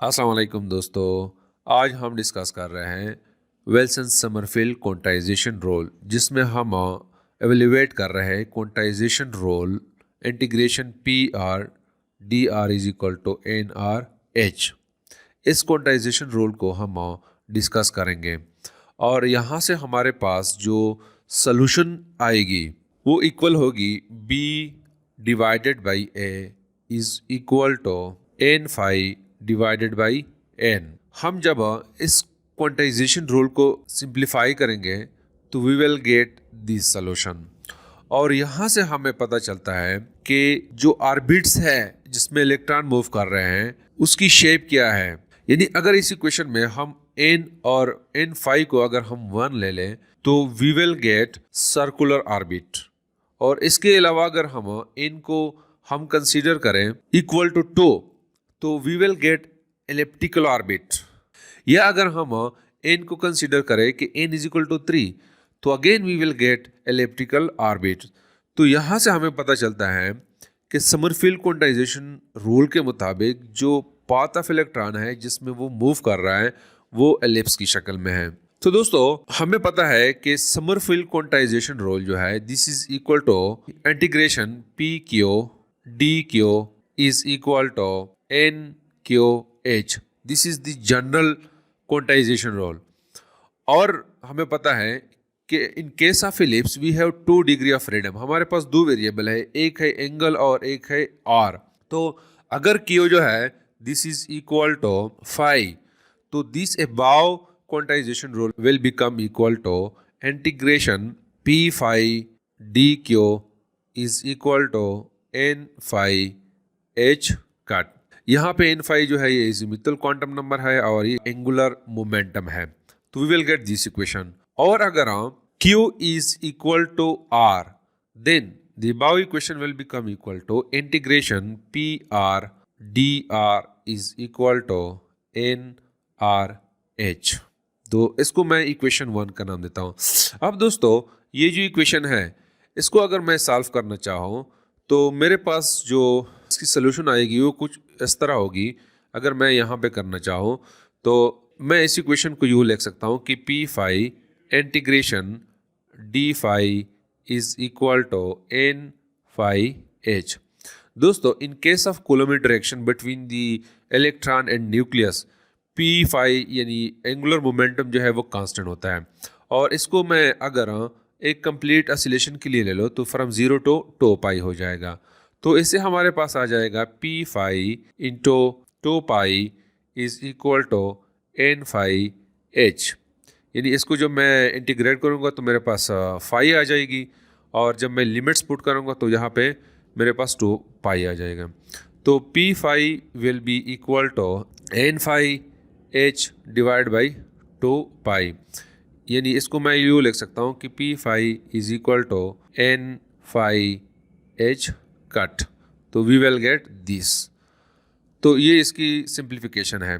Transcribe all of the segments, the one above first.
अस्सलाम वालेकुम दोस्तों। आज हम डिस्कस कर रहे हैं विल्सन समरफील्ड क्वांटाइजेशन रोल, जिसमें हम एवेल्यूएट कर रहे हैं quantization rule integration P R D R is equal to N R H. इस क्वांटाइजेशन रोल को हम डिस्कस करेंगे और यहाँ से हमारे पास जो सॉल्यूशन आएगी वो इक्वल होगी B divided by A is equal to N phi divided by N. हम जब इस क्वांटाइजेशन रूल को सिंप्लीफाई करेंगे तो we will get this solution. और यहाँ से हमें पता चलता है कि जो ऑर्बिट्स है जिसमें इलेक्ट्रॉन मूव कर रहे हैं उसकी शेप क्या है। यानी अगर इस इक्वेशन में हम n और n5 को अगर हम 1 ले लें तो we will get circular orbit. और इसके अलावा अगर हम n को हम कंसीडर करें इक्वल टू 2 तो we will get elliptical orbit. या अगर हम n को कंसीडर करें कि n इज इक्वल टू 3 तो again we will get elliptical orbit. तो यहाँ से हमें पता चलता है कि समरफील्ड क्वांटाइजेशन रूल के मुताबिक जो पाथ ऑफ इलेक्ट्रॉन है जिसमें वो मूव कर रहा है वो एलिप्स की शक्ल में है। तो दोस्तों हमें पता है कि समरफील्ड क्वांटाइजेशन रूल जो है this is equal to integration P Q D Q is equal to N Q H. This is the general quantization rule. और हमें पता है कि in case of ellipse we have 2 degree of freedom. हमारे पास 2 variable है, एक है एंगल और एक है आर। तो अगर क्यू जो है this is equal to phi तो this above quantization rule will become equal to integration P phi D Q is equal to N phi H cut. यहाँ पे एन फाई जो है ये इज़िमुथल क्वांटम नंबर है और ये एंगुलर मोमेंटम है। तो we will get this equation. और अगर Q is equal to R, then the above equation will become equal to integration PR dr is equal to nRH। तो इसको मैं इक्वेशन 1 का नाम देता हूँ। अब दोस्तों ये जो इक्वेशन है इसको अगर मैं सॉल्व करना चाहूँ तो मेरे पास जो इसकी सोल्यूशन आएगी वो कुछ इस तरह होगी। अगर मैं यहाँ पे करना चाहूँ तो मैं इस इक्वेशन को यूँ लिख सकता हूँ कि P phi integration D phi is equal to N phi H. दोस्तों in case of Coulomb interaction between the electron and nucleus P phi यानी एंगुलर मोमेंटम जो है वो कांस्टेंट होता है। और इसको मैं अगर एक कंप्लीट ऑसिलेशन के लिए ले लो तो फ्रॉम 0 टू 2 पाई हो जाएगा। तो इससे हमारे पास आ जाएगा P phi into 2 pi is equal to N phi H. यानी इसको जब मैं इंटीग्रेट करूँगा तो मेरे पास फाई आ जाएगी और जब मैं लिमिट्स पुट करूँगा तो यहाँ पे मेरे पास 2 पाई आ जाएगा। तो P phi will be equal to N phi H divide by 2 pi. यानी इसको मैं यूँ लिख सकता हूँ कि P phi is equal to N phi H cut. तो वी विल गेट दिस। तो ये इसकी सिंप्लीफिकेशन है।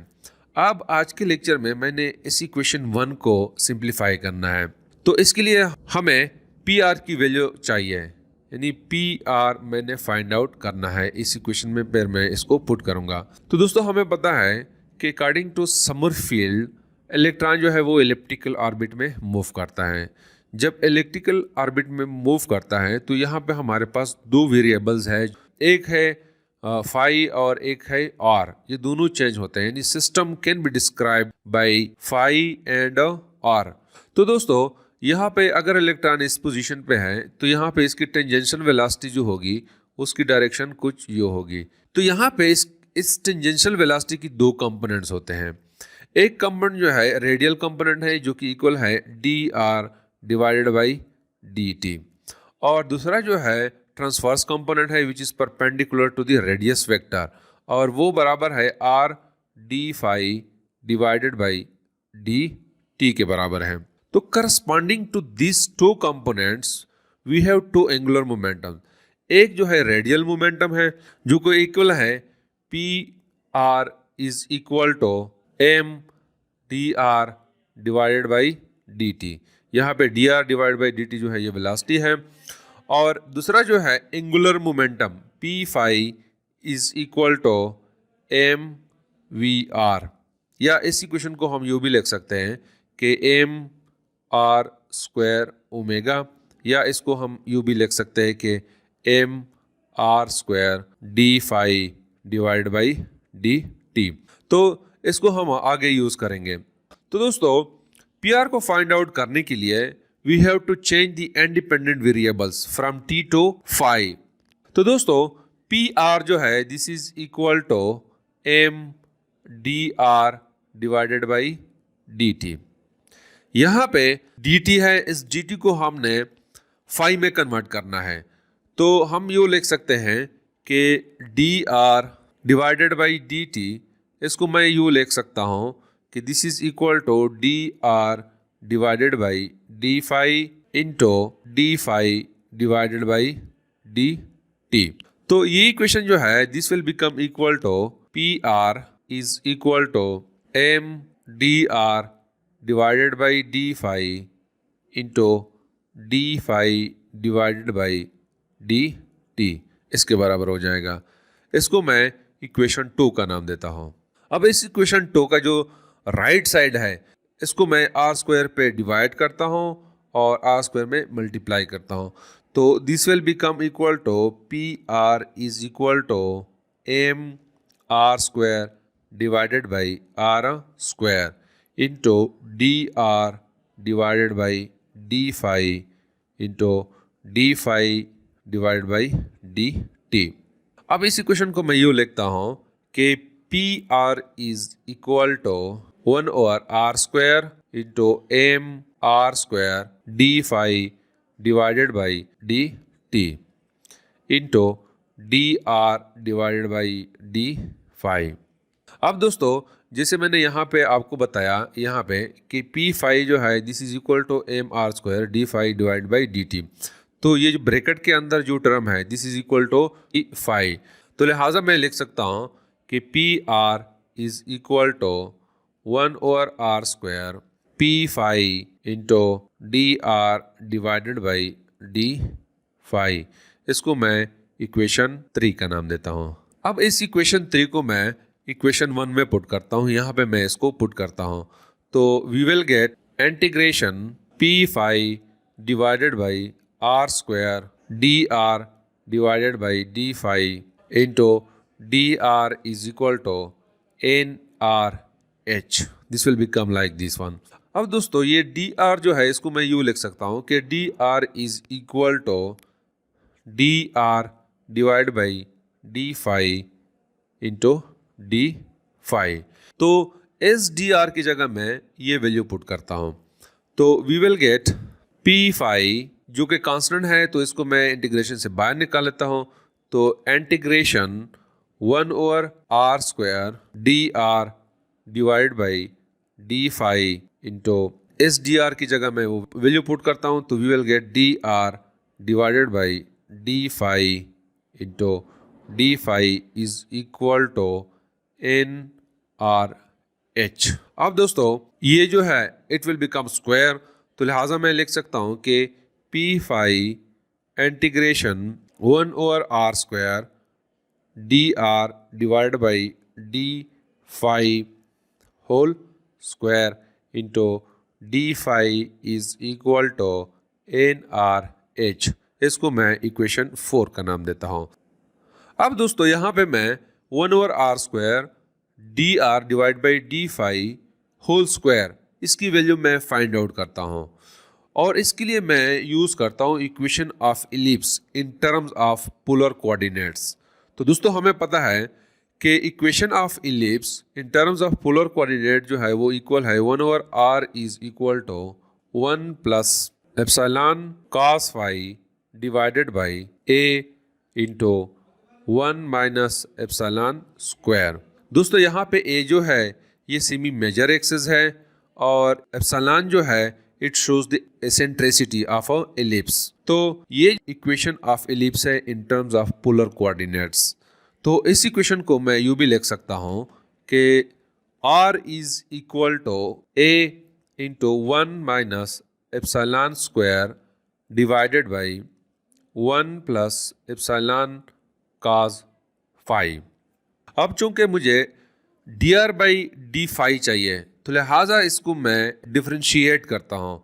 अब आज के लेक्चर में मैंने इस इक्वेशन 1 को सिंप्लीफाई करना है। तो इसके लिए हमें पी आर की वैल्यू चाहिए, यानी पी आर मैंने फाइंड आउट करना है इस इक्वेशन में। फिर मैं इसको पुट करूंगा। तो दोस्तों हमें पता है कि अकॉर्डिंग टू समरफील्ड इलेक्ट्रॉन जो है वो इलिप्टिकल ऑर्बिट में मूव करता है। जब इलिप्टिकल ऑर्बिट में मूव करता है तो यहाँ पे हमारे पास 2 वेरिएबल्स है, एक है फाई और एक है आर। ये दोनों चेंज होते हैं, यानी system can be describe by phi and R. तो दोस्तों यहाँ पे अगर इलेक्ट्रॉन इस पोजीशन पे है तो यहाँ पे इसकी टेंजेंशियल वेलोसिटी जो होगी उसकी डायरेक्शन कुछ ये होगी। तो यहाँ पे इस टेंजेंशियल वेलोसिटी की 2 कंपोनेंट्स होते हैं। एक कंपोनेंट जो है रेडियल कंपोनेंट है जो कि इक्वल है D R divided by D T, और दूसरा जो है ट्रांसवर्स कंपोनेंट है which is perpendicular to the radius vector, और वो बराबर है R D phi divided by D T के बराबर है। तो corresponding to this 2 components we have 2 angular momentum. एक जो है रेडियल मोमेंटम है जो को इक्वल है P R is equal to M D R divided by D T. यहाँ पे D R divide by D T जो है ये वेलोसिटी है। और दूसरा जो है angular momentum P phi is equal to M V R, या इस इक्वेशन को हम यूँ भी लिख सकते हैं कि एम आर स्क्वायर ओमेगा, या इसको हम यूँ भी लिख सकते हैं कि M R square D phi divide by D T. तो इसको हम आगे यूज़ करेंगे। तो दोस्तों पी आर को फाइंड आउट करने के लिए we have to change the independent variables from T to phi. तो दोस्तों पी आर जो है this is equal to M D R divided by D T. यहाँ पे डी टी है, इस डी टी को हमने फाई में कन्वर्ट करना है, तो हम यूँ लिख सकते हैं कि D R divided by D T, इसको मैं यूँ लिख सकता हूँ कि this is equal to D R divided by D phi into D phi divided by D T. तो ये इक्वेशन जो है this will become equal to P R is equal to M D R divided by D phi into D phi divided by D T, इसके बराबर हो जाएगा। इसको मैं इक्वेशन 2 का नाम देता हूँ। अब इस इक्वेशन 2 का जो राइट साइड है इसको मैं आर स्क्वायर पे डिवाइड करता हूँ और आर स्क्वायर में मल्टीप्लाई करता हूँ, तो this will become equal to P R is equal to M R square divided by R square into D R divided by D phi into D phi divide by D T. अब इस equation को मैं यूँ लिखता हूँ कि P R is equal to 1 over R square into M R square D phi divided by D T into D R divided by D phi. अब दोस्तों जैसे मैंने यहाँ पे आपको बताया यहाँ पे कि पी फाई जो है this is equal to M R square D phi divide by D T, तो ये जो ब्रैकेट के अंदर जो टर्म है this is equal to E phi, तो लिहाजा मैं लिख सकता हूँ कि P R is equal to 1 over R square P phi into D R divided by D phi. इसको मैं इक्वेशन 3 का नाम देता हूँ। अब इस इक्वेशन 3 को मैं इक्वेशन 1 में पुट करता हूँ, यहाँ पे मैं इसको पुट करता हूँ, तो we will get integration P phi divided by R square D R divided by D phi into D R is equal to N R H. This will become like this one. अब दोस्तों ये D R जो है इसको मैं यूँ लिख सकता हूँ कि D R is equal to D R divide by D phi into D phi. तो इस डी आर की जगह मैं ये वैल्यू पुट करता हूँ, तो we will get P phi जो कि कांस्टेंट है, तो इसको मैं इंटीग्रेशन से बाहर निकाल लेता हूँ, तो integration 1 over R square D R divide by D phi into इस डी आर की जगह मैं वो वैल्यू पुट करता हूँ, तो we will get D R divided by D phi into D phi is equal to N R H. अब दोस्तों ये जो है इट विल बिकम स्क्वायर, तो लिहाजा मैं लिख सकता हूँ कि P phi integration 1 over R square D R divide by D phi whole square into D phi is equal to N R H. इसको मैं इक्वेशन 4 का नाम देता हूँ। अब दोस्तों यहाँ पे मैं 1 over R square D R divide by D phi whole square इसकी वैल्यू मैं फाइंड आउट करता हूँ, और इसके लिए मैं यूज़ करता हूँ equation of ellipse in terms of polar coordinates. तो दोस्तों हमें पता है कि equation of ellipse in terms of polar coordinate जो है वो इक्वल है 1 over R is equal to 1 plus epsilon cos phi divided by A into 1 minus epsilon square. दोस्तों यहाँ पे ए जो है ये सेमी मेजर एक्सिस है और एप्सिलॉन जो है it shows the eccentricity of a ellipse. तो ये इक्वेशन ऑफ एलिप्स है इन टर्म्स ऑफ पोलर कोऑर्डिनेट्स। तो इस इक्वेशन को मैं यूँ भी लिख सकता हूँ कि r is equal to a into 1 minus epsilon square divided by 1 plus epsilon cos phi. अब चूंकि मुझे dr बाई डी फाई चाहिए, तो लिहाजा इसको मैं डिफ्रेंशिएट करता हूँ।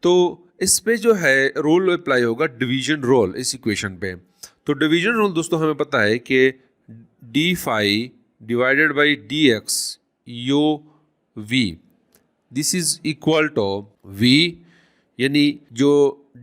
तो इस पे जो है रोल अप्लाई होगा डिवीजन रोल इस इक्वेशन पे। तो डिवीजन रोल दोस्तों हमें पता है कि D phi divided by D X U V, this is equal to V, यानी जो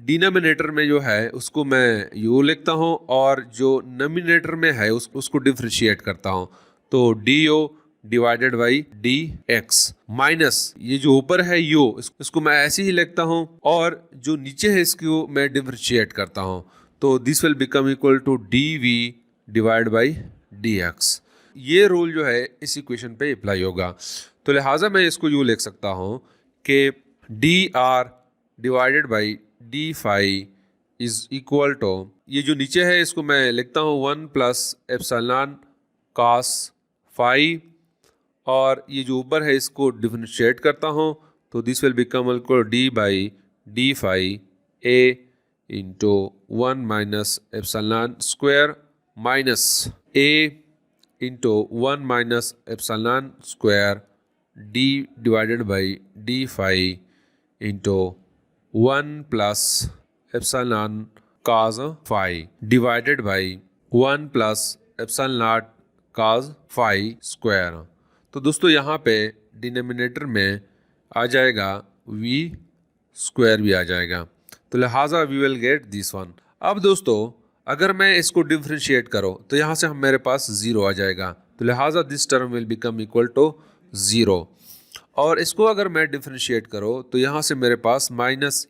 डिनोमिनेटर में जो है उसको मैं यू लिखता हूँ और जो नोमिनेटर में है उसको डिफ्रेंशिएट करता हूँ। तो D you divided by D x minus ये जो ऊपर है यू, इसको मैं ऐसे ही लिखता हूँ और जो नीचे है इसको मैं डिफ्रेंशिएट करता हूँ। तो this will become equal to D V divide by D X. ये रूल जो है इस इक्वेशन पे अप्लाई होगा। तो लिहाजा मैं इसको यूँ लिख सकता हूँ कि D R divided by D phi is equal to, ये जो नीचे है इसको मैं लिखता हूँ 1 प्लस एप्सिलॉन कॉस फाई, और ये जो ऊपर है इसको डिफरेंशिएट करता हूँ। तो this will become equal D by D phi A into 1 minus epsilon square minus A into 1 minus epsilon square D divided by D phi into 1 plus epsilon cos phi divided by 1 plus epsilon cos phi square. तो दोस्तों यहाँ पे denominator में आ जाएगा v square भी आ जाएगा, तो लिहाजा we will get this one. अब दोस्तों अगर मैं इसको डिफ्रेंशिएट करूँ तो यहाँ से हम मेरे पास ज़ीरो आ जाएगा, तो लिहाजा this term will become equal to zero. और इसको अगर मैं डिफ्रेंशिएट करूँ तो यहाँ से मेरे पास माइनस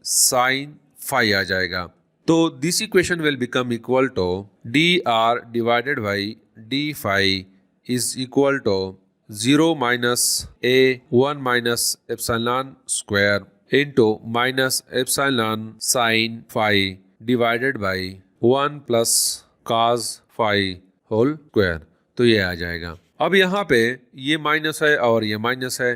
साइन फाई आ जाएगा। तो this equation will become equal to D R divided by D phi is equal to 0 minus A 1 minus epsilon square into minus epsilon sine phi divided by 1 plus cos phi whole square. तो ये आ जाएगा। अब यहाँ पे ये minus है और ये माइनस है,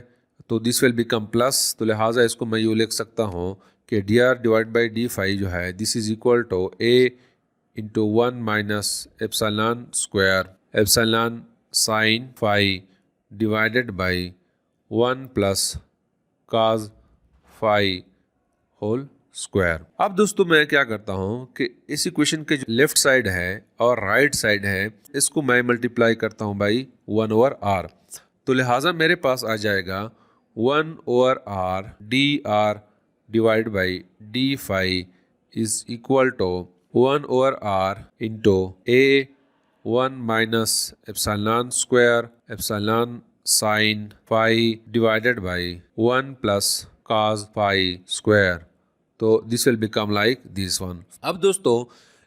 तो दिस विल बिकम प्लस। तो लिहाजा इसको मैं यूँ लिख सकता हूँ कि D R divide by D phi जो है this is equal to A into 1 minus epsilon square epsilon sine phi divided by 1 plus cos phi whole square. अब दोस्तों मैं क्या करता हूँ कि इस इक्वेशन के जो लेफ्ट साइड है और राइट साइड है इसको मैं मल्टीप्लाई करता हूँ बाई 1 ओवर आर। तो लिहाजा मेरे पास आ जाएगा 1 over R D R divide by D phi is equal to 1 over R into A 1 minus epsilon square epsilon sine phi divided by 1 plus cos phi square. तो this will become like this one. अब दोस्तों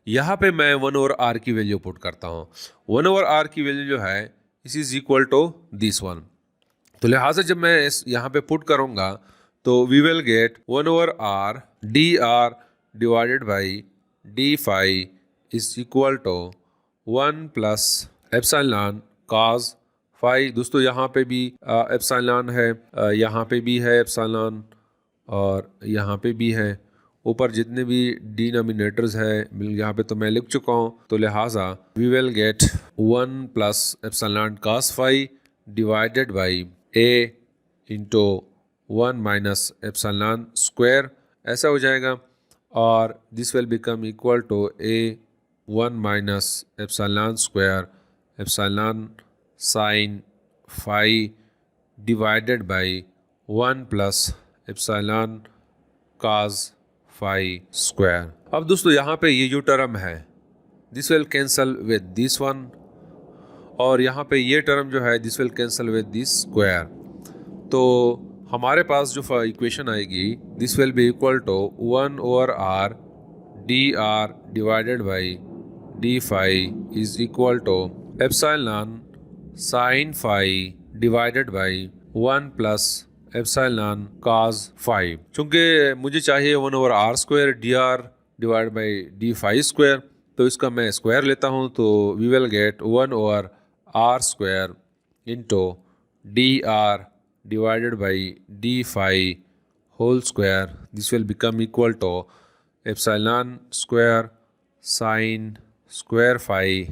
यहाँ पे मैं 1 over R की value put करता हूँ। 1 over R की वैल्यू जो है इस is equal to this one. तो लिहाजा जब मैं इस यहाँ पे पुट करूँगा तो we will get 1 over R D R divided by D phi is equal to 1 plus epsilon cos phi. दोस्तों यहाँ पे भी एप्सिलॉन है, यहाँ पे भी है एप्सिलॉन और यहाँ पे भी है। ऊपर जितने भी डिनोमिनेटर्स है यहाँ पे तो मैं लिख चुका हूँ। तो लिहाजा we will get 1 plus epsilon cos phi divided by A into 1 minus epsilon square, ऐसा हो जाएगा। और this will become equal to A 1 minus epsilon square epsilon sine phi divided by 1 plus epsilon cos phi square. अब दोस्तों यहाँ पे ये जो टर्म है this will cancel with this one, और यहाँ पे ये टर्म जो है this will cancel with this square. तो हमारे पास जो इक्वेशन आएगी this will be equal to 1 over R D R divided by D phi is equal to epsilon sine phi divided by 1 plus epsilon cos phi. चूँकि मुझे चाहिए 1 over R square D R divide by D phi square, तो इसका मैं square लेता हूँ। तो we will get 1 over R square into D R divided by D phi whole square. This will become equal to epsilon square sine square phi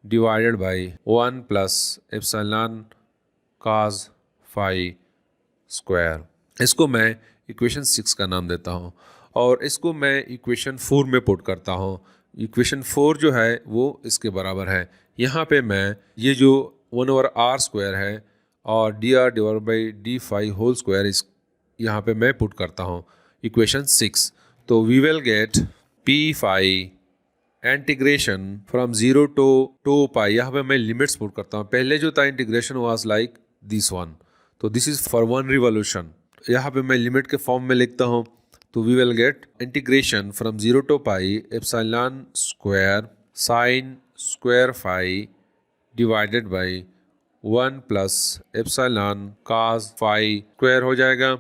divided by 1 plus epsilon cos phi square. इसको मैं equation 6 का नाम देता हूँ और इसको मैं equation 4 में पुट करता हूँ। इक्वेशन 4 जो है वो इसके बराबर है। यहाँ पे मैं ये जो 1/r² है और dr divide by D phi whole square इस यहाँ पे मैं पुट करता हूँ इक्वेशन 6। तो we will get p phi integration from 0 to 2 pi. यहाँ पे मैं लिमिट्स पुट करता हूँ। पहले जो था integration was like this one, तो दिस इज फॉर 1 रिवॉल्यूशन। यहाँ पे मैं लिमिट के फॉर्म में लिखता हूँ। तो we will get integration from 0 to pi epsilon square sine square phi divided by 1 plus epsilon cos phi square हो जाएगा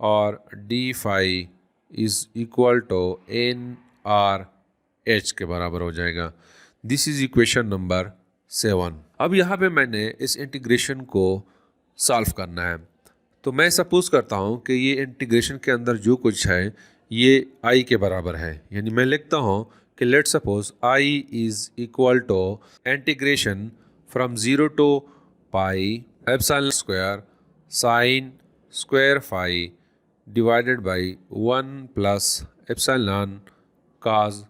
और D phi is equal to NRH के बराबर हो जाएगा। This is equation number 7। अब यहाँ पे मैंने इस इंटीग्रेशन को सॉल्व करना है। तो मैं सपोज करता हूँ कि ये इंटीग्रेशन के अंदर जो कुछ है ये i के बराबर है। यानी मैं लिखता हूँ कि let suppose i is equal to integration from 0 to pi epsilon square sine square phi divided by 1 plus epsilon cos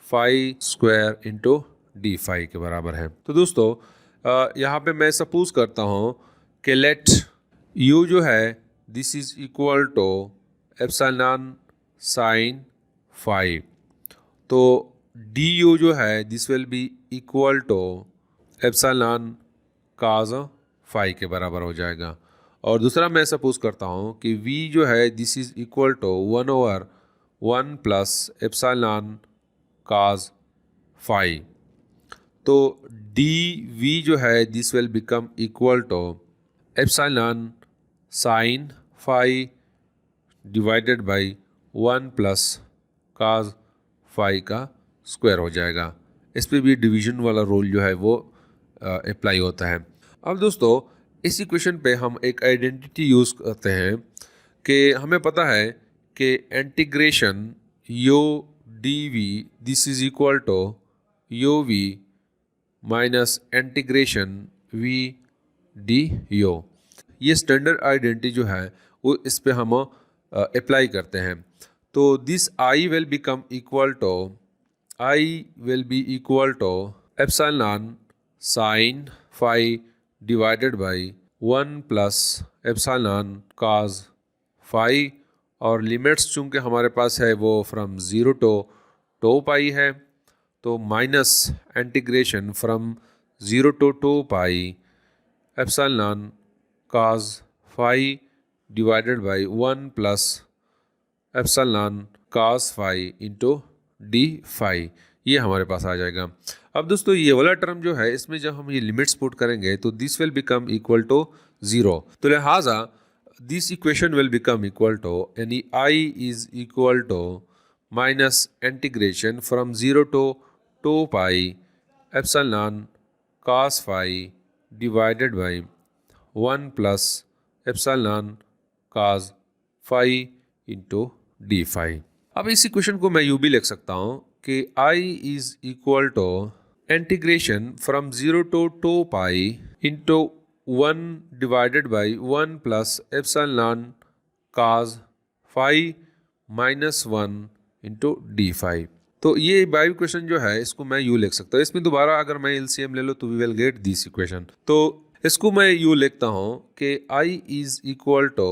phi square into D phi के बराबर है। तो दोस्तों यहाँ पे मैं सपोज करता हूँ कि लेट u जो है this is equal to epsilon sine phi. तो du जो है this will be equal to epsilon cos phi के बराबर हो जाएगा। और दूसरा मैं सपोज करता हूँ कि v जो है this is equal to 1/1 plus epsilon cos phi. तो dv जो है this will become equal to epsilon sine phi divided by 1 plus cos phi का स्क्वायर हो जाएगा। इस पे भी डिवीजन वाला रूल जो है वो अप्लाई होता है। अब दोस्तों इस इक्वेशन पे हम एक आइडेंटिटी यूज़ करते हैं कि हमें पता है कि integration u dv this is equal to uv minus integration v du। ये स्टैंडर्ड आइडेंटिटी जो है वो इस पे हम अप्लाई करते हैं। तो this i will become equal to epsilon sine phi divided by 1 plus epsilon cos phi और लिमिट्स चूँकि हमारे पास है वो फ्रॉम 0 टू 2 पाई है। तो minus integration from 0 to 2 pi epsilon cos phi divided by 1 plus epsilon cos phi into D phi, ये हमारे पास आ जाएगा। अब दोस्तों ये वाला टर्म जो है इसमें जब हम ये लिमिट्स पुट करेंगे तो this will become equal to 0। तो लिहाजा this equation will become equal to यानी i is equal to minus integration from 0 to 2 pi epsilon cos phi divided by 1 plus epsilon cos phi into D phi. अब इस equation को मैं यूँ भी लिख सकता हूँ कि i is equal to integration from 0 to 2 pi into 1 divided by 1 plus epsilon cos phi minus 1 into D phi. तो ये बाई इक्वेशन जो है इसको मैं यूँ लिख सकता हूँ। इसमें दोबारा अगर मैं एलसीएम ले लो तो we will get this equation. तो इसको मैं यूँ लिखता हूँ कि i is equal to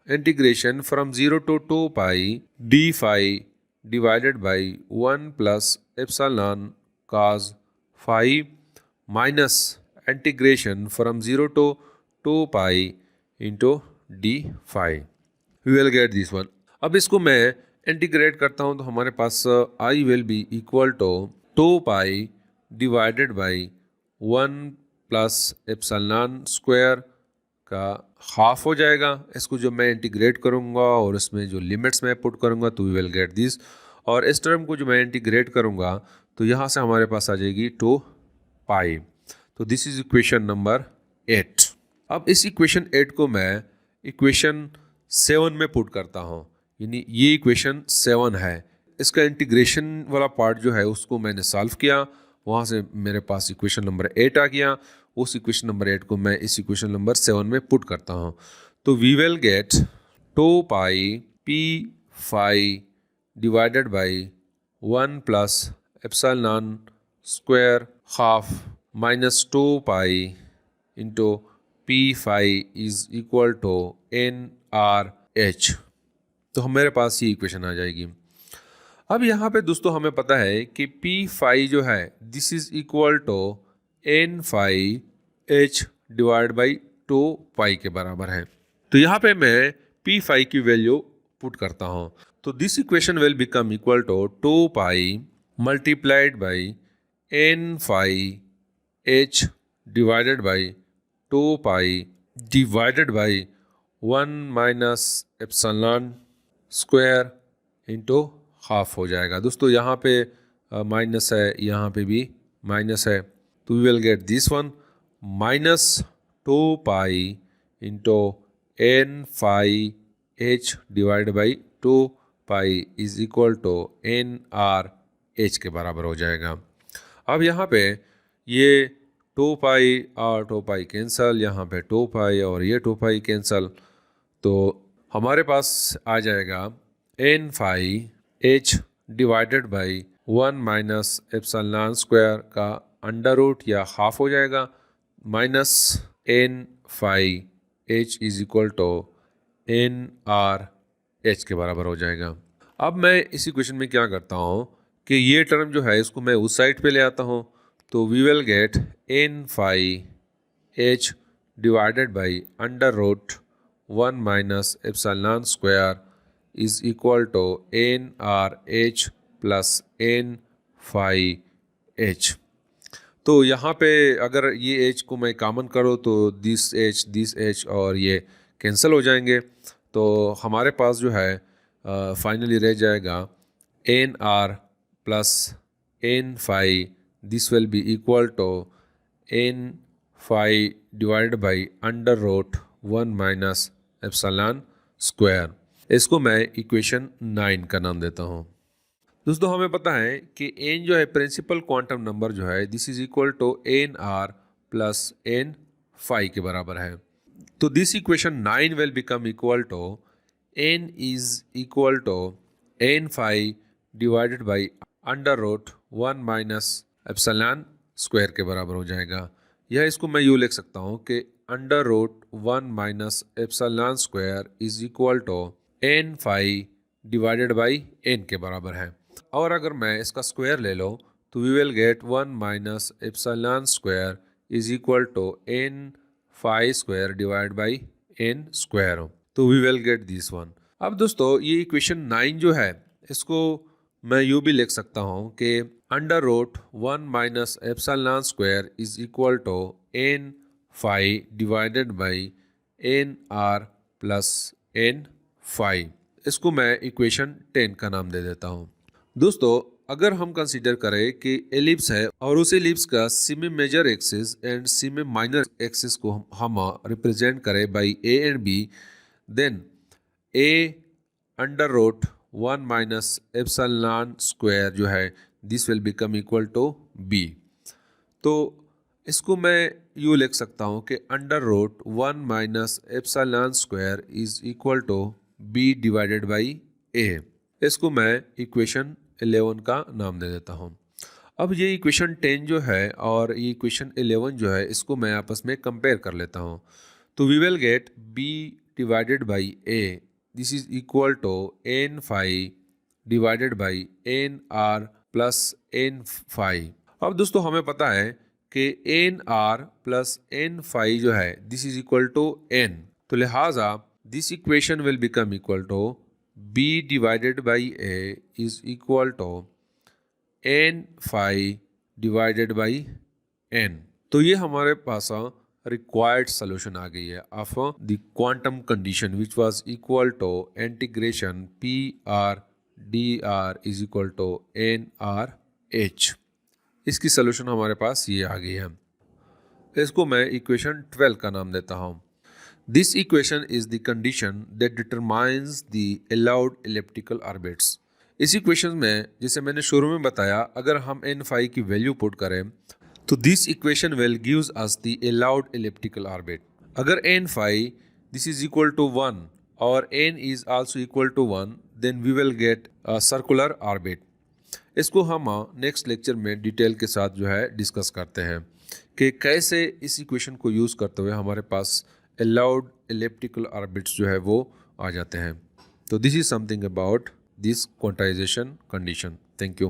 integration from 0 to 2 pi D phi divided by 1 plus epsilon cos phi minus integration from 0 to 2 pi into D phi. We will get this one. अब इसको मैं इंटीग्रेट करता हूँ तो हमारे पास i will be equal to 2 pi divided by 1 plus epsilon square का half हो जाएगा। इसको जो मैं इंटीग्रेट करूँगा और इसमें जो लिमिट्स मैं पुट करूँगा तो वी विल गेट दिस। और इस टर्म को जो मैं इंटीग्रेट करूँगा तो यहाँ से हमारे पास आ जाएगी 2 पाई। तो दिस इज इक्वेशन नंबर 8। अब इस इक्वेशन 8 को मैं इक्वेशन 7 में पुट करता हूँ, यानी ये इक्वेशन 7 है। इसका इंटीग्रेशन वाला पार्ट जो है उसको मैंने सॉल्व किया। वहाँ से मेरे पास इक्वेशन नंबर 8 आ गया। उस इक्वेशन नंबर 8 को मैं इस इक्वेशन नंबर 7 में पुट करता हूँ। तो we will get 2 pi P phi divided by 1 plus epsilon square half minus 2 pi into P phi is equal to N R H. तो मेरे पास ये इक्वेशन आ जाएगी। अब यहाँ पे दोस्तों हमें पता है कि पी फाई जो है this is equal to N phi H divide by 2 pi के बराबर है। तो यहाँ पे मैं पी फाई की वैल्यू पुट करता हूँ। तो this equation will become equal to 2 pi multiplied by N phi H divided by 2 pi divided by 1 minus epsilon square into half हो जाएगा। दोस्तों यहाँ पे माइनस है, यहाँ पे भी माइनस है, तो we will get this one minus 2 pi into N phi H divide by 2 pi is equal to N R H के बराबर हो जाएगा। अब यहाँ पे ये 2 पाई और 2 पाई कैंसल, यहाँ पे 2 पाई और ये 2 पाई कैंसल, तो हमारे पास आ जाएगा N phi H divided by 1 minus epsilon square का अंडर रूट या हाफ हो जाएगा minus N phi H is equal to N R H के बराबर हो जाएगा। अब मैं इस इक्वेशन में क्या करता हूँ कि ये टर्म जो है इसको मैं उस साइड पे ले आता हूँ। तो we will get N phi H divided by under root 1 minus epsilon square is equal to N R H plus N phi H. तो यहाँ पे अगर ये एच को मैं कॉमन करूँ तो दिस एच और ये कैंसिल हो जाएंगे। तो हमारे पास जो है फाइनली रह जाएगा N R plus N phi, this will be equal to N phi divide by under root 1 minus epsilon square. इसको मैं इक्वेशन 9 का नाम देता हूँ। दोस्तों हमें पता है कि एन जो है प्रिंसिपल क्वांटम नंबर जो है this is equal to N R plus N phi के बराबर है। तो this equation 9 will become equal to N is equal to N phi divided by under root 1 minus epsilon square के बराबर हो जाएगा। यह इसको मैं यूँ लिख सकता हूँ कि under root 1 minus epsilon square is equal to N phi divided by N के बराबर है। और अगर मैं इसका स्क्वायर ले लो तो we will get 1 minus epsilon square is equal to N phi square divide by N square. तो we will get this one. अब दोस्तों ये इक्वेशन 9 जो है इसको मैं यूँ भी लिख सकता हूँ कि under root 1 minus epsilon square is equal to N phi divided by N R plus N phi. इसको मैं इक्वेशन 10 का नाम दे देता हूँ। दोस्तों अगर हम कंसीडर करें कि एलिप्स है और उस एलिप्स का semi major axis and semi minor axis को हम रिप्रेजेंट करें by A and B, then A under root 1 minus epsilon square जो है this will become equal to B. तो इसको मैं यूँ लिख सकता हूँ कि under root 1 minus epsilon square is equal to B divided by A. इसको मैं इक्वेशन 11 का नाम दे देता हूँ। अब ये इक्वेशन 10 जो है और ये इक्वेशन 11 जो है इसको मैं आपस में कंपेयर कर लेता हूँ। तो we will get B divided by A, this is equal to N phi divided by N R plus N phi. अब दोस्तों हमें पता है कि N R plus N phi जो है this is equal to N, तो लिहाजा this equation will become equal to B divided by A is equal to N phi divided by N. तो ये हमारे पास रिक्वायर्ड सोल्यूशन आ गई है of the quantum condition which was equal to integration P R D R is equal to N R H. इसकी solution हमारे पास ये आ गई है। इसको मैं इक्वेशन 12 का नाम देता हूँ। This equation is the condition that determines the allowed elliptical orbits. इसी क्वेश्चन में जैसे मैंने शुरू में बताया, अगर हम n phi की वैल्यू पुट करें तो this equation will gives us the allowed elliptical orbit. अगर n phi this is equal to 1 और n is also equal to 1, then we will get a circular orbit. इसको हम next lecture में detail के साथ जो है डिस्कस करते हैं कि कैसे इस इक्वेशन को यूज़ करते हुए हमारे पास अलाउड एलिप्टिकल ऑर्बिट्स जो है वो आ जाते हैं। तो this is something about this quantization condition. Thank you.